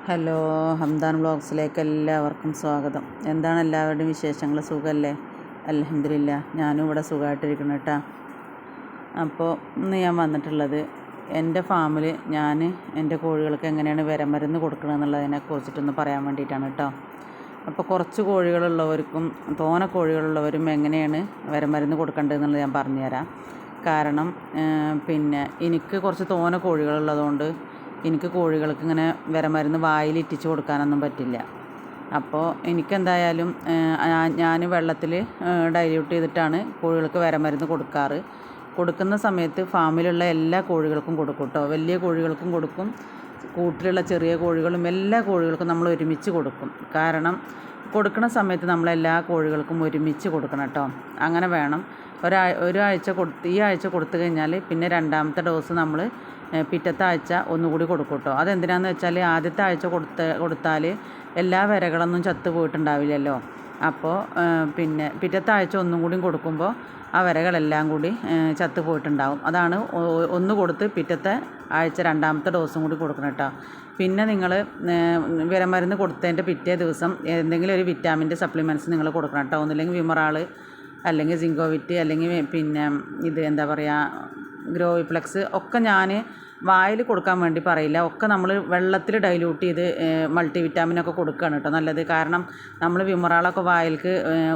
Hello, Hamdan വ്ളോഗ്സിലേക്ക് എല്ലാവർക്കും സ്വാഗതം. എന്താണ് എല്ലാവരുടെയും വിശേഷങ്ങൾ? സുഖമല്ലേ? അൽഹംദുലില്ലാ, ഞാനും ഇവിടെ സുഖമായിട്ടിരിക്കണം കേട്ടോ. അപ്പോൾ ഇന്ന് ഞാൻ വന്നിട്ടുള്ളത് എൻ്റെ ഫാമിൽ ഞാൻ എൻ്റെ കോഴികൾക്ക് എങ്ങനെയാണ് വിരമരുന്ന് കൊടുക്കണമെന്നുള്ളതിനെ കുറിച്ചിട്ടൊന്ന് പറയാൻ വേണ്ടിയിട്ടാണ് കേട്ടോ. അപ്പോൾ കുറച്ച് കോഴികളുള്ളവർക്കും തോനെ കോഴികളുള്ളവരും എങ്ങനെയാണ് വിരമരുന്ന് കൊടുക്കേണ്ടതെന്നുള്ളത് ഞാൻ പറഞ്ഞുതരാം. കാരണം എനിക്ക് കുറച്ച് തോനെ കോഴികളുള്ളതുകൊണ്ട് എനിക്ക് കോഴികൾക്ക് ഇങ്ങനെ വിരമരുന്ന് വായിലിറ്റിച്ച് കൊടുക്കാനൊന്നും പറ്റില്ല. അപ്പോൾ എനിക്കെന്തായാലും ഞാൻ വെള്ളത്തിൽ ഡൈല്യൂട്ട് ചെയ്തിട്ടാണ് കോഴികൾക്ക് വിരമരുന്ന് കൊടുക്കാറ്. കൊടുക്കുന്ന സമയത്ത് ഫാമിലുള്ള എല്ലാ കോഴികൾക്കും കൊടുക്കും കേട്ടോ. വലിയ കോഴികൾക്കും കൊടുക്കും, കൂട്ടിലുള്ള ചെറിയ കോഴികളും എല്ലാ കോഴികൾക്കും നമ്മൾ ഒരുമിച്ച് കൊടുക്കും. കാരണം കൊടുക്കുന്ന സമയത്ത് നമ്മളെല്ലാ കോഴികൾക്കും ഒരുമിച്ച് കൊടുക്കണം കേട്ടോ. അങ്ങനെ വേണം. ഈ ആഴ്ച കൊടുത്തു കഴിഞ്ഞാൽ പിന്നെ രണ്ടാമത്തെ ഡോസ് നമ്മൾ പിറ്റത്തെ ആഴ്ച ഒന്നുകൂടി കൊടുക്കും കേട്ടോ. അതെന്തിനാണെന്ന് വെച്ചാൽ ആദ്യത്തെ ആഴ്ച കൊടുത്താൽ എല്ലാ വിരകളൊന്നും ചത്തു പോയിട്ടുണ്ടാവില്ലല്ലോ. അപ്പോൾ പിറ്റത്തെ ആഴ്ച ഒന്നും കൂടി കൊടുക്കുമ്പോൾ ആ വിരകളെല്ലാം കൂടി ചത്തു പോയിട്ടുണ്ടാവും. അതാണ് ഒന്ന് കൊടുത്ത് പിറ്റത്തെ ആഴ്ച രണ്ടാമത്തെ ഡോസും കൂടി കൊടുക്കണം കേട്ടോ. പിന്നെ നിങ്ങൾ വിരമരുന്ന് കൊടുത്തതിൻ്റെ പിറ്റേ ദിവസം എന്തെങ്കിലും ഒരു വിറ്റാമിൻ്റെ സപ്ലിമെൻറ്റ്സ് നിങ്ങൾ കൊടുക്കണം കേട്ടോ. ഒന്നില്ലെങ്കിൽ വിമറാൾ, അല്ലെങ്കിൽ സിങ്കോവിറ്റ്, അല്ലെങ്കിൽ ഇത് എന്താ പറയുക ഗ്രോവിപ്ലെക്സ് ഒക്കെ ഞാൻ വായിൽ കൊടുക്കാൻ വേണ്ടി പറയില്ല. ഒക്കെ നമ്മൾ വെള്ളത്തിൽ ഡൈല്യൂട്ട് ചെയ്ത് മൾട്ടി വിറ്റാമിനൊക്കെ കൊടുക്കുകയാണ് കേട്ടോ നല്ലത്. കാരണം നമ്മൾ വിമറാളൊക്കെ വായിൽക്ക്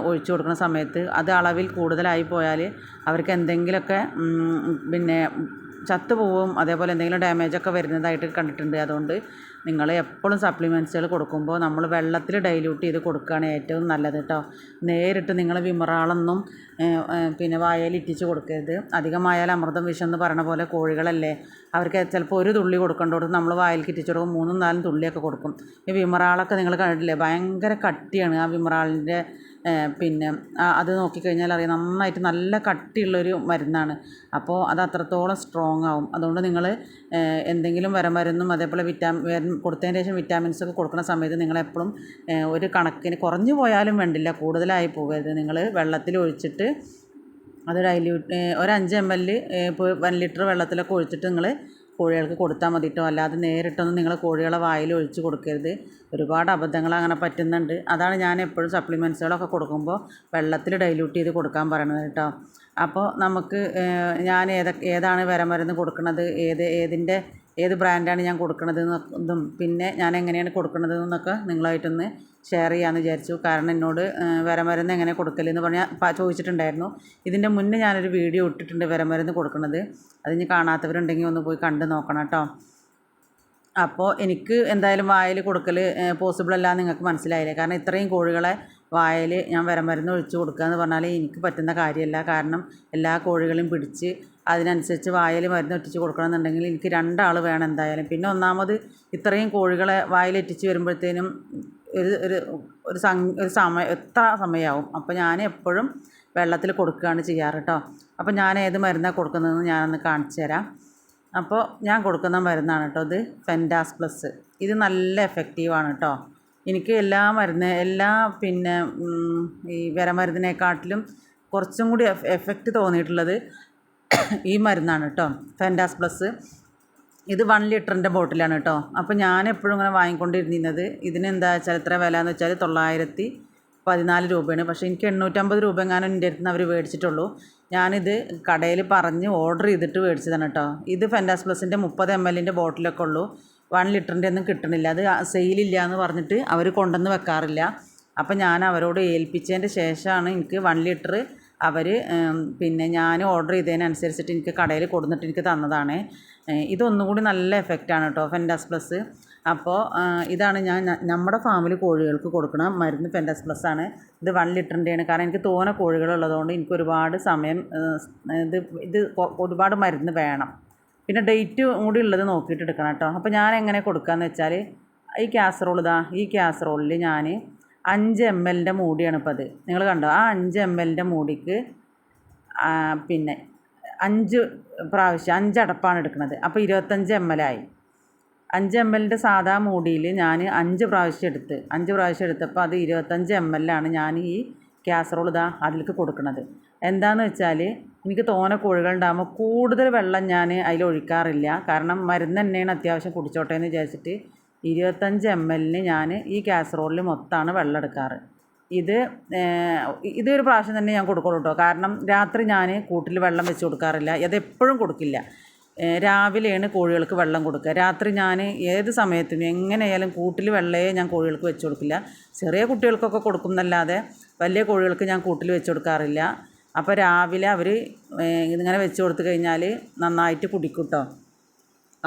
ഒഴിച്ചു കൊടുക്കുന്ന സമയത്ത് അത് അളവിൽ കൂടുതലായി പോയാൽ അവർക്ക് എന്തെങ്കിലുമൊക്കെ ചത്തുപോവും, അതേപോലെ എന്തെങ്കിലും ഡാമേജൊക്കെ വരുന്നതായിട്ട് കണ്ടിട്ടുണ്ട്. അതുകൊണ്ട് നിങ്ങൾ എപ്പോഴും സപ്ലിമെൻറ്റ്സുകൾ കൊടുക്കുമ്പോൾ നമ്മൾ വെള്ളത്തിൽ ഡൈല്യൂട്ട് ചെയ്ത് കൊടുക്കുകയാണ് ഏറ്റവും നല്ലത് കേട്ടോ. നേരിട്ട് നിങ്ങൾ വിമറാളൊന്നും വായയിൽ ഇറ്റിച്ച് കൊടുക്കരുത്. അധികമായാൽ അമൃതം വിഷം എന്ന് പറഞ്ഞ പോലെ കോഴികളല്ലേ, അവർക്ക് ചിലപ്പോൾ ഒരു തുള്ളി കൊടുക്കേണ്ടോടത്ത് നമ്മൾ വായിലേക്ക് ഇറ്റിച്ച് കൊടുക്കും 3-4 തുള്ളിയൊക്കെ കൊടുക്കും. ഈ വിമറാളൊക്കെ നിങ്ങൾ കണ്ടിട്ടില്ലേ, ഭയങ്കര കട്ടിയാണ് ആ വിമറാളിൻ്റെ. അത് നോക്കിക്കഴിഞ്ഞാൽ അറിയാം, നന്നായിട്ട് നല്ല കട്ടിയുള്ളൊരു മരുന്നാണ്. അപ്പോൾ അത് അത്രത്തോളം സ്ട്രോങ് ആവും. അതുകൊണ്ട് നിങ്ങൾ എന്തെങ്കിലും വിരമരുന്നും അതേപോലെ കൊടുത്തതിന് ശേഷം വിറ്റാമിൻസൊക്കെ കൊടുക്കുന്ന സമയത്ത് നിങ്ങളെപ്പോഴും ഒരു കണക്കിന് കുറഞ്ഞു പോയാലും വേണ്ടില്ല, കൂടുതലായി പോകരുത്. നിങ്ങൾ വെള്ളത്തിൽ ഒഴിച്ചിട്ട് അത് ഒരു 5 ml ഇപ്പോൾ 1 ലിറ്റർ വെള്ളത്തിലൊക്കെ ഒഴിച്ചിട്ട് നിങ്ങൾ കോഴികൾക്ക് കൊടുത്താൽ മതി കേട്ടോ. അല്ലാതെ നേരിട്ടൊന്നും നിങ്ങൾ കോഴികളെ വായിൽ ഒഴിച്ച് കൊടുക്കരുത്. ഒരുപാട് അബദ്ധങ്ങൾ അങ്ങനെ പറ്റുന്നുണ്ട്. അതാണ് ഞാൻ എപ്പോഴും സപ്ലിമെൻറ്റ്സുകളൊക്കെ കൊടുക്കുമ്പോൾ വെള്ളത്തിൽ ഡൈല്യൂട്ട് ചെയ്ത് കൊടുക്കാൻ പറയണത് കേട്ടോ. അപ്പോൾ നമുക്ക് ഞാൻ ഏതാണ് വിരമരുന്ന് കൊടുക്കുന്നത്, ഏത് ബ്രാൻഡാണ് ഞാൻ കൊടുക്കുന്നത് എന്നതും പിന്നെ ഞാൻ എങ്ങനെയാണ് കൊടുക്കുന്നത് എന്നൊക്കെ നിങ്ങളായിട്ടൊന്ന് ഷെയർ ചെയ്യാമെന്ന് വിചാരിച്ചു. കാരണം എന്നോട് വിരമരുന്ന് എങ്ങനെ കൊടുക്കലെന്ന് ചോദിച്ചിട്ടുണ്ടായിരുന്നു. ഇതിൻ്റെ മുന്നേ ഞാനൊരു വീഡിയോ ഇട്ടിട്ടുണ്ട് വിരമരുന്ന് കൊടുക്കുന്നത്. അതിന് കാണാത്തവരുണ്ടെങ്കിൽ ഒന്ന് പോയി കണ്ടു നോക്കണം കേട്ടോ. അപ്പോൾ എനിക്ക് എന്തായാലും വായിൽ കൊടുക്കൽ പോസിബിൾ അല്ല എന്ന് നിങ്ങൾക്ക് മനസ്സിലായില്ലേ. കാരണം ഇത്രയും കോഴികളെ വായിൽ ഞാൻ വിരമരുന്ന് ഒഴിച്ച് കൊടുക്കുക എന്ന് പറഞ്ഞാൽ എനിക്ക് പറ്റുന്ന കാര്യമല്ല. കാരണം എല്ലാ കോഴികളെയും പിടിച്ച് അതിനനുസരിച്ച് വായിൽ മരുന്ന് ഒറ്റിച്ച് കൊടുക്കണമെന്നുണ്ടെങ്കിൽ എനിക്ക് 2 ആൾ വേണം എന്തായാലും. പിന്നെ ഒന്നാമത് ഇത്രയും കോഴികളെ വായിലെറ്റിച്ച് വരുമ്പോഴത്തേനും ഒരു സമയം എത്ര സമയമാവും. അപ്പോൾ ഞാൻ എപ്പോഴും വെള്ളത്തിൽ കൊടുക്കുകയാണ് ചെയ്യാറ് കേട്ടോ. അപ്പോൾ ഞാൻ ഏത് മരുന്നാണ് കൊടുക്കുന്നതെന്ന് ഞാനൊന്ന് കാണിച്ചു തരാം. അപ്പോൾ ഞാൻ കൊടുക്കുന്ന മരുന്നാണ് കേട്ടോ ഇത്, ഫെൻഡാസ് പ്ലസ്. ഇത് നല്ല എഫക്റ്റീവാണ് കേട്ടോ. എനിക്ക് ഈ വിരമരുന്നിനെക്കാട്ടിലും കുറച്ചും കൂടി എഫക്റ്റ് തോന്നിയിട്ടുള്ളത് ഈ മരുന്നാണ് കേട്ടോ, ഫെൻഡാസ് പ്ലസ്. ഇത് 1 ലിറ്ററിൻ്റെ ബോട്ടിലാണ് കേട്ടോ. അപ്പോൾ ഞാൻ എപ്പോഴും ഇങ്ങനെ വാങ്ങിക്കൊണ്ടിരുന്നത്. ഇതിന് എന്താ വെച്ചാൽ എത്ര വില എന്ന് വെച്ചാൽ 914 രൂപയാണ്. പക്ഷേ എനിക്ക് 850 രൂപ എങ്ങാനും എൻ്റെ അടുത്ത് നിന്ന് അവർ മേടിച്ചിട്ടുള്ളൂ. ഞാനിത് കടയിൽ പറഞ്ഞ് ഓർഡർ ചെയ്തിട്ട് മേടിച്ചതാണ് കേട്ടോ. ഇത് ഫെൻഡാസ് പ്ലസിൻ്റെ 30 ml ബോട്ടിലൊക്കെ ഉള്ളൂ. 1 ലിറ്ററിൻ്റെ ഒന്നും കിട്ടണില്ല. അത് സെയിലില്ല എന്ന് പറഞ്ഞിട്ട് അവർ കൊണ്ടുവന്ന് വെക്കാറില്ല. അപ്പം ഞാൻ അവരോട് ഏൽപ്പിച്ചതിൻ്റെ ശേഷമാണ് എനിക്ക് 1 ലിറ്റർ അവർ ഞാൻ ഓർഡർ ചെയ്തതിനനുസരിച്ചിട്ട് എനിക്ക് കടയിൽ കൊടുത്തിട്ട് എനിക്ക് തന്നതാണ്. ഇതൊന്നും കൂടി നല്ല എഫക്റ്റാണ് കേട്ടോ ഫെൻഡാസ് പ്ലസ്. അപ്പോൾ ഇതാണ് ഞാൻ നമ്മുടെ ഫാമിൽ കോഴികൾക്ക് കൊടുക്കുന്ന മരുന്ന്, ഫെൻഡാസ് പ്ലസ് ആണ്. ഇത് 1 ലിറ്ററിൻ്റെയാണ്. കാരണം എനിക്ക് തോനെ കോഴികളുള്ളതുകൊണ്ട് എനിക്ക് ഒരുപാട് സമയം ഇത് ഒരുപാട് മരുന്ന് വേണം. പിന്നെ ഡേറ്റ് കൂടി ഉള്ളത് നോക്കിയിട്ട് എടുക്കണം കേട്ടോ. അപ്പോൾ ഞാൻ എങ്ങനെ കൊടുക്കുകയെന്ന് വെച്ചാൽ ഈ കാസറോളിൽ ഞാൻ 5 ml മൂടിയാണ് ഇപ്പോൾ അത്. നിങ്ങൾ കണ്ടോ, ആ 5 ml മൂടിക്ക് 5 പ്രാവശ്യം 5 അടപ്പാണ് എടുക്കുന്നത്. അപ്പോൾ 25 ml ആയി. 5 ml സാധാ മൂടിയിൽ ഞാൻ 5 പ്രാവശ്യം എടുത്തപ്പോൾ അത് 25 ml ആണ് ഞാൻ ഈ കാസറോൾ അതിലേക്ക് കൊടുക്കുന്നത്. എന്താണെന്ന് വെച്ചാൽ എനിക്ക് തോനെ കോഴികളുണ്ടാകുമ്പോൾ കൂടുതൽ വെള്ളം ഞാൻ അതിൽ ഒഴിക്കാറില്ല. കാരണം മരുന്ന് തന്നെയാണ് അത്യാവശ്യം കുടിച്ചോട്ടെ എന്ന് വിചാരിച്ചിട്ട് 25 ml ഞാൻ ഈ കാസറോളിൽ മൊത്തമാണ് വെള്ളം എടുക്കാറ്. ഇതൊരു പ്രാവശ്യം തന്നെ ഞാൻ കൊടുക്കുള്ളൂ കേട്ടോ. കാരണം രാത്രി ഞാൻ കൂട്ടിൽ വെള്ളം വെച്ച് കൊടുക്കാറില്ല, അതെപ്പോഴും കൊടുക്കില്ല. രാവിലെയാണ് കോഴികൾക്ക് വെള്ളം കൊടുക്കുക. രാത്രി ഞാൻ ഏത് സമയത്തും എങ്ങനെയായാലും കൂട്ടിൽ വെള്ളമേ ഞാൻ കോഴികൾക്ക് വെച്ച് കൊടുക്കില്ല. ചെറിയ കുട്ടികൾക്കൊക്കെ കൊടുക്കും എന്നല്ലാതെ വലിയ കോഴികൾക്ക് ഞാൻ കൂട്ടിൽ വെച്ച് കൊടുക്കാറില്ല. അപ്പോൾ രാവിലെ അവർ ഇതിങ്ങനെ വെച്ച് കൊടുത്തു കഴിഞ്ഞാൽ നന്നായിട്ട് കുടിക്കും കേട്ടോ.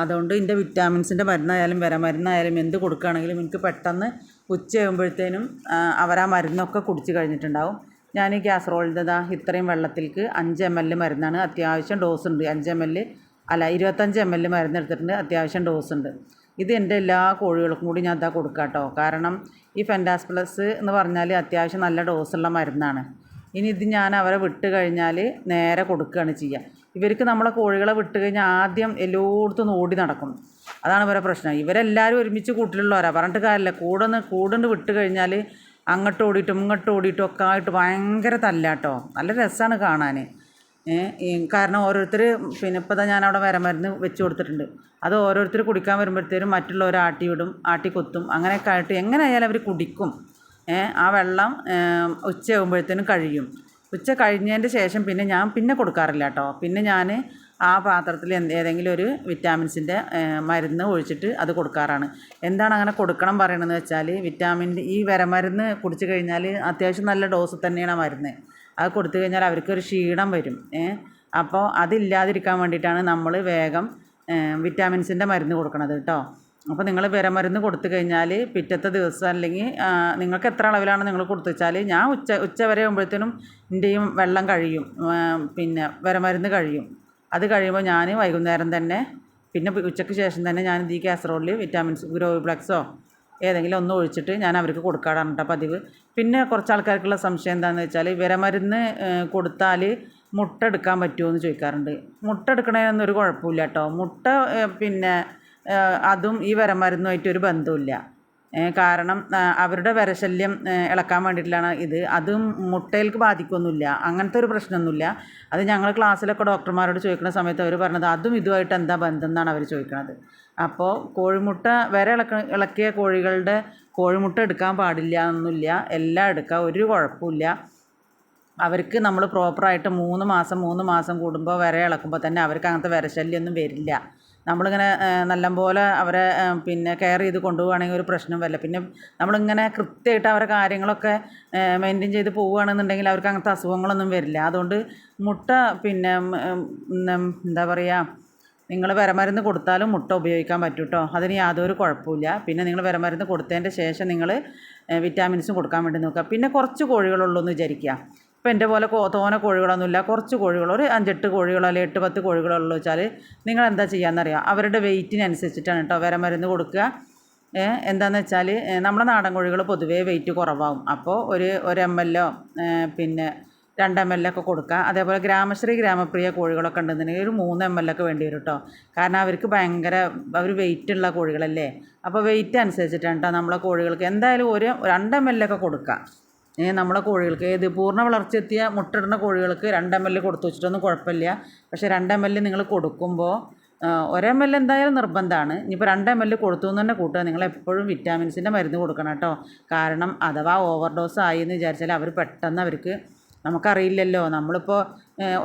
അതുകൊണ്ട് എൻ്റെ വിറ്റാമിൻസിൻ്റെ മരുന്നായാലും മരുന്നായാലും എന്ത് കൊടുക്കുകയാണെങ്കിലും എനിക്ക് പെട്ടെന്ന് ഉച്ചയാകുമ്പോഴത്തേനും അവരാ മരുന്നൊക്കെ കുടിച്ച് കഴിഞ്ഞിട്ടുണ്ടാവും. ഞാൻ ഈ കാസറോളിൻ്റെ ഇത്രയും വെള്ളത്തിലേക്ക് 5 ml മരുന്നാണ്. അത്യാവശ്യം ഡോസ് ഉണ്ട്. 25 ml മരുന്ന് എടുത്തിട്ടുണ്ട്. അത്യാവശ്യം ഡോസ് ഉണ്ട്. ഇത് എൻ്റെ എല്ലാ കോഴികൾക്കും കൂടി ഞാൻ കൊടുക്കാം കേട്ടോ. കാരണം ഈ ഫെൻഡാസ് പ്ലസ് എന്ന് പറഞ്ഞാൽ അത്യാവശ്യം നല്ല ഡോസുള്ള മരുന്നാണ്. ഇനി ഇത് ഞാൻ അവരെ വിട്ട് കഴിഞ്ഞാൽ നേരെ കൊടുക്കുകയാണ് ചെയ്യുക. ഇവർക്ക് നമ്മളെ കോഴികളെ വിട്ട് കഴിഞ്ഞാൽ ആദ്യം എല്ലായിടത്തും ഓടി നടക്കും. അതാണ് ഇവരെ പ്രശ്നം. ഇവരെല്ലാവരും ഒരുമിച്ച് കൂട്ടിലുള്ളവരാ, പറഞ്ഞിട്ട് കാര്യമില്ല. കൂടുണ്ട് വിട്ട് കഴിഞ്ഞാൽ അങ്ങോട്ട് ഓടിയിട്ടും ഇങ്ങോട്ട് ഓടിയിട്ടും ഒക്കെ ആയിട്ട് ഭയങ്കര തല്ലാട്ടോ. നല്ല രസമാണ് കാണാൻ. കാരണം ഓരോരുത്തർ ഇപ്പോൾ ഞാനവിടെ മരുന്ന് വെച്ച് കൊടുത്തിട്ടുണ്ട്. അത് ഓരോരുത്തർ കുടിക്കാൻ വരുമ്പോഴത്തേനും മറ്റുള്ളവർ ആട്ടി വിടും, ആട്ടി കൊത്തും. അങ്ങനെയൊക്കെ ആയിട്ട് എങ്ങനെയായാലും അവർ കുടിക്കും. ആ വെള്ളം ഉച്ചയാകുമ്പോഴത്തേനും കഴിയും. ഉച്ച കഴിഞ്ഞതിൻ്റെ ശേഷം ഞാൻ കൊടുക്കാറില്ല കേട്ടോ. പിന്നെ ഞാൻ ആ പാത്രത്തിൽ ഏതെങ്കിലും ഒരു വിറ്റാമിൻസിൻ്റെ മരുന്ന് ഒഴിച്ചിട്ട് അത് കൊടുക്കാറാണ്. എന്താണ് അങ്ങനെ കൊടുക്കണം പറയണമെന്ന് വെച്ചാൽ, ഈ മരുന്ന് കുടിച്ച് കഴിഞ്ഞാൽ അത്യാവശ്യം നല്ല ഡോസ് തന്നെയാണ് മരുന്ന്. അത് കൊടുത്തു കഴിഞ്ഞാൽ അവർക്കൊരു ക്ഷീണം വരും. അപ്പോൾ അതില്ലാതിരിക്കാൻ വേണ്ടിയിട്ടാണ് നമ്മൾ വേഗം വിറ്റാമിൻസിൻ്റെ മരുന്ന് കൊടുക്കണത് കേട്ടോ. അപ്പോൾ നിങ്ങൾ മരുന്ന് കൊടുത്തു കഴിഞ്ഞാൽ പിറ്റത്തെ ദിവസം അല്ലെങ്കിൽ നിങ്ങൾക്ക് എത്ര അളവിലാണ് നിങ്ങൾ കൊടുത്തു വെച്ചാൽ, ഞാൻ ഉച്ച വരെ ആകുമ്പോഴത്തേനും എൻ്റെയും വെള്ളം കഴിയും, മരുന്ന് കഴിയും. അത് കഴിയുമ്പോൾ ഞാൻ വൈകുന്നേരം തന്നെ ഉച്ചയ്ക്ക് ശേഷം തന്നെ ഞാൻ ഈ കാസറോളിൽ വിറ്റാമിൻസ് ഗ്രോവിപ്ലക്സോ ഏതെങ്കിലും ഒന്ന് ഒഴിച്ചിട്ട് ഞാൻ അവർക്ക് കൊടുക്കാറാണ് കേട്ടോ പതിവ്. പിന്നെ കുറച്ച് ആൾക്കാർക്കുള്ള സംശയം എന്താണെന്ന് വെച്ചാൽ, മരുന്ന് കൊടുത്താൽ മുട്ട എടുക്കാൻ പറ്റുമോ എന്ന് ചോദിക്കാറുണ്ട്. മുട്ട എടുക്കണതിനൊന്നും ഒരു കുഴപ്പമില്ല കേട്ടോ. മുട്ട അതും ഈ മരുന്നുമായിട്ടൊരു ബന്ധമില്ല. കാരണം അവരുടെ വിരശല്യം ഇളക്കാൻ വേണ്ടിയിട്ടാണ് ഇത്. അതും മുട്ടയിലേക്ക് ബാധിക്കൊന്നുമില്ല, അങ്ങനത്തെ ഒരു പ്രശ്നമൊന്നുമില്ല. അത് ഞങ്ങൾ ക്ലാസ്സിലൊക്കെ ഡോക്ടർമാരോട് ചോദിക്കുന്ന സമയത്ത് അവർ പറഞ്ഞത് അതും ഇതുമായിട്ട് എന്താ ബന്ധം എന്നാണ് അവർ ചോദിക്കുന്നത്. അപ്പോൾ കോഴിമുട്ട ഇളക്കിയ കോഴികളുടെ കോഴിമുട്ട എടുക്കാൻ പാടില്ല എന്നൊന്നുമില്ല, എല്ലാം എടുക്കുക, ഒരു കുഴപ്പമില്ല. അവർക്ക് നമ്മൾ പ്രോപ്പറായിട്ട് 3 മാസം കൂടുമ്പോൾ ഇളക്കുമ്പോൾ തന്നെ അവർക്ക് അങ്ങനത്തെ വിരശല്യമൊന്നും വരില്ല. നമ്മളിങ്ങനെ നല്ലപോലെ അവരെ കെയർ ചെയ്ത് കൊണ്ടുപോവുകയാണെങ്കിൽ ഒരു പ്രശ്നം വരില്ല. പിന്നെ നമ്മളിങ്ങനെ കൃത്യമായിട്ട് അവരെ കാര്യങ്ങളൊക്കെ മെയിൻറ്റെയിൻ ചെയ്ത് പോവുകയാണെന്നുണ്ടെങ്കിൽ അവർക്ക് അങ്ങനത്തെ അസുഖങ്ങളൊന്നും വരില്ല. അതുകൊണ്ട് മുട്ട എന്താ പറയുക, നിങ്ങൾ മരുന്ന് കൊടുത്താലും മുട്ട ഉപയോഗിക്കാൻ പറ്റും കേട്ടോ. അതിന് യാതൊരു കുഴപ്പമില്ല. പിന്നെ നിങ്ങൾ മരുന്ന് കൊടുത്തതിൻ്റെ ശേഷം നിങ്ങൾ വിറ്റാമിൻസും കൊടുക്കാൻ വേണ്ടി നോക്കുക. പിന്നെ കുറച്ച് കോഴികളുള്ളൂ എന്ന് വിചാരിക്കുക. ഇപ്പോൾ എൻ്റെ പോലെ തോനെ കോഴികളൊന്നുമില്ല, കുറച്ച് കോഴികൾ, ഒരു 5-8 കോഴികളോ അല്ലെങ്കിൽ 8-10 കോഴികളുള്ളൂ വെച്ചാൽ നിങ്ങൾ എന്താ ചെയ്യാമെന്നറിയാം. അവരുടെ വെയിറ്റിനനുസരിച്ചിട്ടാണ് കേട്ടോ മരുന്ന് കൊടുക്കുക. എന്താണെന്ന് വെച്ചാൽ നമ്മുടെ നാടൻ കോഴികൾ പൊതുവേ വെയിറ്റ് കുറവാകും. അപ്പോൾ ഒരു ml 2 ml ഒക്കെ കൊടുക്കുക. അതേപോലെ ഗ്രാമശ്രീ ഗ്രാമപ്രിയ കോഴികളൊക്കെ ഉണ്ടെന്നുണ്ടെങ്കിൽ ഒരു 3 ml ഒക്കെ വേണ്ടി വരും കേട്ടോ. കാരണം അവർ വെയിറ്റുള്ള കോഴികളല്ലേ. അപ്പോൾ വെയിറ്റ് അനുസരിച്ചിട്ടാണ് കേട്ടോ നമ്മളെ കോഴികൾക്ക് എന്തായാലും ഒരു 2 ml ഒക്കെ കൊടുക്കുക. നമ്മളെ കോഴികൾക്ക് പൂർണ്ണ വളർച്ചയെത്തിയ മുട്ടയിടുന്ന കോഴികൾക്ക് 2 ml കൊടുത്തു വെച്ചിട്ടൊന്നും കുഴപ്പമില്ല. പക്ഷേ 2 ml നിങ്ങൾ കൊടുക്കുമ്പോൾ 1 ml എന്തായാലും നിർബന്ധമാണ്. ഇനിയിപ്പോൾ 2 ml കൊടുത്തു എന്ന് തന്നെ കൂട്ടുക. നിങ്ങളെപ്പോഴും വിറ്റാമിൻസിൻ്റെ മരുന്ന് കൊടുക്കണം കേട്ടോ. കാരണം അഥവാ ഓവർഡോസ് ആയി എന്ന് വിചാരിച്ചാൽ അവർ പെട്ടെന്ന് അവർക്ക് നമുക്കറിയില്ലല്ലോ. നമ്മളിപ്പോൾ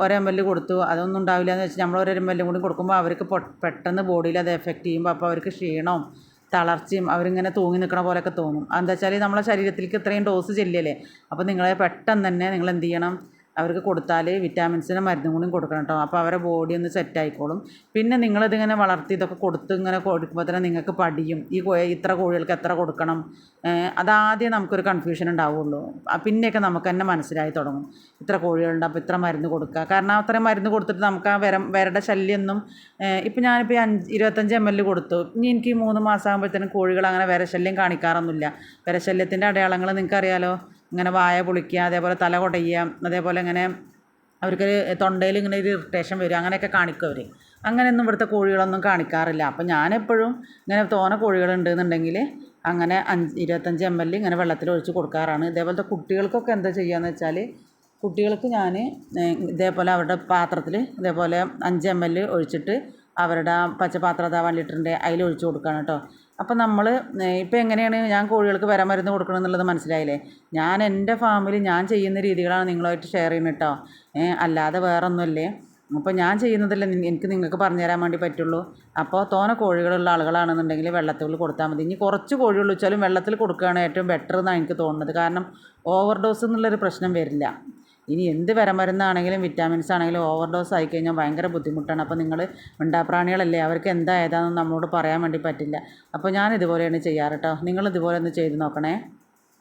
1 ml കൊടുത്തു, അതൊന്നും ഉണ്ടാവില്ല എന്ന് വെച്ചാൽ നമ്മൾ 1 ml കൂടി കൊടുക്കുമ്പോൾ അവർക്ക് പെട്ടെന്ന് ബോഡിയിൽ അത് എഫക്റ്റ് ചെയ്യുമ്പോൾ അപ്പോൾ അവർക്ക് ക്ഷീണവും തളർച്ചയും അവരിങ്ങനെ തൂങ്ങി നിൽക്കണ പോലെയൊക്കെ തോന്നും. അതെന്താ വെച്ചാൽ നമ്മളെ ശരീരത്തിലേക്ക് ഇത്രയും ഡോസ് ചെല്ലല്ലേ. അപ്പോൾ നിങ്ങളെ പെട്ടെന്ന് തന്നെ നിങ്ങൾ എന്ത് ചെയ്യണം, അവർക്ക് കൊടുത്താൽ വിറ്റാമിൻസിൻ്റെ മരുന്നും കൂടി കൊടുക്കണം കേട്ടോ. അപ്പോൾ അവരുടെ ബോഡി ഒന്ന് സെറ്റായിക്കോളും. പിന്നെ നിങ്ങളിതിങ്ങനെ വളർത്തി ഇതൊക്കെ ഇങ്ങനെ കൊടുക്കുമ്പോൾ തന്നെ നിങ്ങൾക്ക് പഠിയും ഇത്ര കോഴികൾക്ക് എത്ര കൊടുക്കണം. അതാദ്യം നമുക്കൊരു കൺഫ്യൂഷൻ ഉണ്ടാവുള്ളൂ. പിന്നെയൊക്കെ നമുക്ക് തന്നെ മനസ്സിലായി തുടങ്ങും ഇത്ര കോഴികളുണ്ട് അപ്പോൾ ഇത്ര മരുന്ന് കൊടുക്കുക. കാരണം അത്രയും മരുന്ന് കൊടുത്തിട്ട് നമുക്ക് ആ വിരയുടെ ശല്യമൊന്നും ഇപ്പം ഞാനിപ്പോൾ 25 ml കൊടുത്തു. ഇനി എനിക്ക് 3 മാസം ആകുമ്പോഴത്തേനും കോഴികൾ അങ്ങനെ വിരശല്യം കാണിക്കാറൊന്നുമില്ല. വിരശല്യത്തിൻ്റെ അടയാളങ്ങൾ നിങ്ങൾക്കറിയാലോ. ഇങ്ങനെ വായ പൊളിക്കുക, അതേപോലെ തല കുടയുക, അതേപോലെ ഇങ്ങനെ അവർക്ക് തൊണ്ടയിൽ ഇങ്ങനെ ഒരു ഇറിറ്റേഷൻ വരും, അങ്ങനെയൊക്കെ കാണിക്കും അവർ. അങ്ങനെയൊന്നും ഇവിടുത്തെ കോഴികളൊന്നും കാണിക്കാറില്ല. അപ്പം ഞാനെപ്പോഴും ഇങ്ങനെ തോനെ കോഴികളുണ്ടെന്നുണ്ടെങ്കിൽ അങ്ങനെ 25 ml ഇങ്ങനെ വെള്ളത്തിലൊഴിച്ച് കൊടുക്കാറാണ്. ഇതേപോലത്തെ കുട്ടികൾക്കൊക്കെ എന്താ ചെയ്യുകയെന്ന് വെച്ചാൽ, കുട്ടികൾക്ക് ഞാൻ ഇതേപോലെ അവരുടെ പാത്രത്തിൽ ഇതേപോലെ 5 ml ഒഴിച്ചിട്ട് അവരുടെ പച്ചപാത്രം 1 ലിറ്ററിൻ്റെ അതിലൊഴിച്ച് കൊടുക്കുകയാണ് കേട്ടോ. അപ്പോൾ നമ്മൾ ഇപ്പോൾ എങ്ങനെയാണ് ഞാൻ കോഴികൾക്ക് മരുന്ന് കൊടുക്കണം എന്നുള്ളത് മനസ്സിലായില്ലേ? ഞാൻ എൻ്റെ ഫാമിൽ ഞാൻ ചെയ്യുന്ന രീതികളാണ് നിങ്ങളുമായിട്ട് ഷെയർ ചെയ്യുന്നത് കേട്ടോ. അല്ലാതെ വേറെ ഒന്നുമല്ലേ. അപ്പോൾ ഞാൻ ചെയ്യുന്നതല്ലേ എനിക്ക് നിങ്ങൾക്ക് പറഞ്ഞു തരാൻ വേണ്ടി പറ്റുള്ളൂ. അപ്പോൾ തോനെ കോഴികളുള്ള ആളുകളാണെന്നുണ്ടെങ്കിൽ വെള്ളത്തിൽ കൊടുത്താൽ മതി. ഇനി കുറച്ച് കോഴികൾ വെച്ചാലും വെള്ളത്തിൽ കൊടുക്കുകയാണ് ഏറ്റവും ബെറ്റർ എന്നാണ് എനിക്ക് തോന്നുന്നത്. കാരണം ഓവർഡോസ് എന്നുള്ളൊരു പ്രശ്നം വരില്ല. ഇനി എന്ത് മരുന്നാണെങ്കിലും വിറ്റാമിൻസ് ആണെങ്കിലും ഓവർഡോസ് ആയിക്കഴിഞ്ഞാൽ ഭയങ്കര ബുദ്ധിമുട്ടാണ്. അപ്പോൾ നിങ്ങൾ മിണ്ടാപ്രാണികളല്ലേ, അവർക്ക് എന്താ ഏതാണെന്ന് നമ്മളോട് പറയാൻ വേണ്ടി പറ്റില്ല. അപ്പോൾ ഞാൻ ഇതുപോലെയാണ് ചെയ്യാറ് കേട്ടോ. നിങ്ങൾ ഇതുപോലെ ഒന്ന് ചെയ്ത് നോക്കണേ.